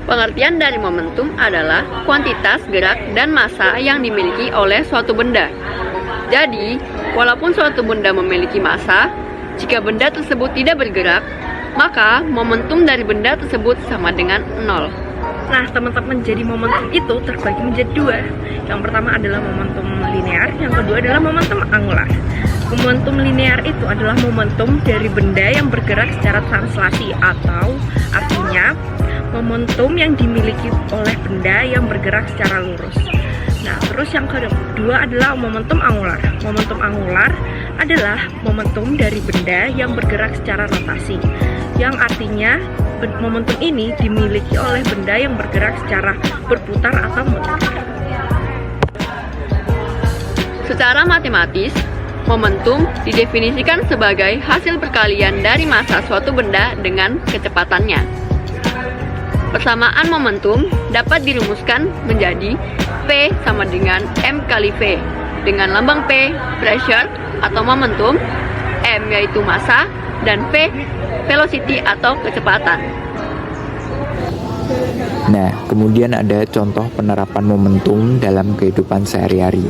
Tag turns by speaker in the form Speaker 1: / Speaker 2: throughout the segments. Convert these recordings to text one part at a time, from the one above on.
Speaker 1: Pengertian dari momentum adalah kuantitas gerak dan massa yang dimiliki oleh suatu benda. Jadi, walaupun suatu benda memiliki massa, jika benda tersebut tidak bergerak, maka momentum dari benda tersebut sama dengan 0.
Speaker 2: Nah, teman-teman, jadi momentum itu terbagi menjadi dua. Yang pertama adalah momentum linear, yang kedua adalah momentum angular. Momentum linear itu adalah momentum dari benda yang bergerak secara translasi, atau artinya momentum yang dimiliki oleh benda yang bergerak secara lurus. Nah, terus yang kedua adalah momentum angular. Momentum angular adalah momentum dari benda yang bergerak secara rotasi, yang artinya momentum ini dimiliki oleh benda yang bergerak secara berputar atau muter.
Speaker 1: Secara matematis, momentum didefinisikan sebagai hasil perkalian dari massa suatu benda dengan kecepatannya. Persamaan momentum dapat dirumuskan menjadi P sama dengan M kali V, dengan lambang P pressure atau momentum, M yaitu massa, dan V velocity atau kecepatan.
Speaker 3: Nah, kemudian ada contoh penerapan momentum dalam kehidupan sehari-hari.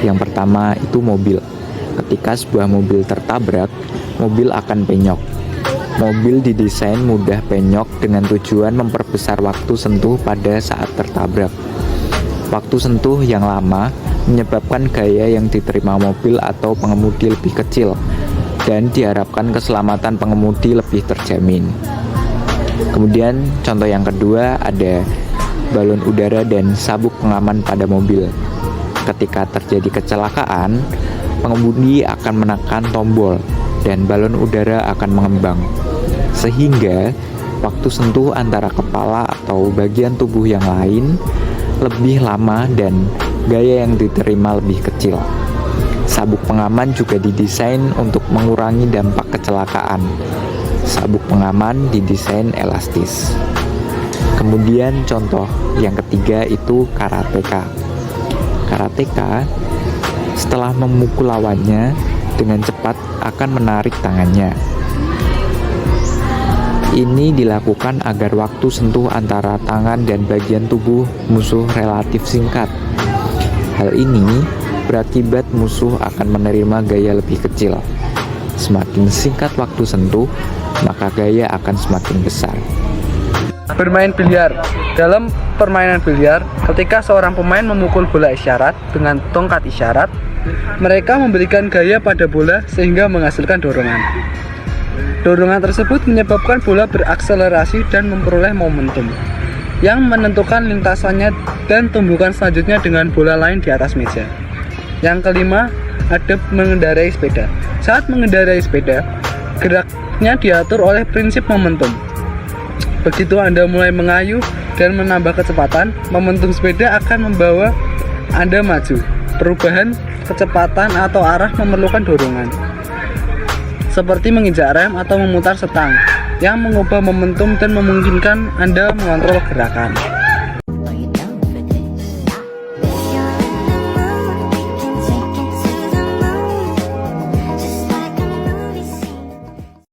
Speaker 3: Yang pertama itu mobil. Ketika sebuah mobil tertabrak, mobil akan penyok. Mobil didesain mudah penyok dengan tujuan memperbesar waktu sentuh pada saat tertabrak. Waktu sentuh yang lama menyebabkan gaya yang diterima mobil atau pengemudi lebih kecil, dan diharapkan keselamatan pengemudi lebih terjamin. Kemudian contoh yang kedua ada balon udara dan sabuk pengaman pada mobil. Ketika terjadi kecelakaan, pengemudi akan menekan tombol dan balon udara akan mengembang, sehingga waktu sentuh antara kepala atau bagian tubuh yang lain lebih lama dan gaya yang diterima lebih kecil. Sabuk pengaman juga didesain untuk mengurangi dampak kecelakaan. Sabuk pengaman didesain elastis. Kemudian contoh yang ketiga itu karateka. Karateka setelah memukul lawannya dengan cepat akan menarik tangannya. Ini dilakukan agar waktu sentuh antara tangan dan bagian tubuh musuh relatif singkat. Hal ini berakibat musuh akan menerima gaya lebih kecil. Semakin singkat waktu sentuh, maka gaya akan semakin besar.
Speaker 4: Bermain biliar. Dalam permainan biliar, ketika seorang pemain memukul bola isyarat dengan tongkat isyarat, mereka memberikan gaya pada bola sehingga menghasilkan dorongan. Dorongan tersebut menyebabkan bola berakselerasi dan memperoleh momentum yang menentukan lintasannya dan tumbukan selanjutnya dengan bola lain di atas meja. Yang kelima, ada mengendarai sepeda. Saat mengendarai sepeda, geraknya diatur oleh prinsip momentum. Begitu Anda mulai mengayuh dan menambah kecepatan, momentum sepeda akan membawa Anda maju. Perubahan kecepatan atau arah memerlukan dorongan, seperti menginjak rem atau memutar setang, yang mengubah momentum dan memungkinkan Anda mengontrol gerakan.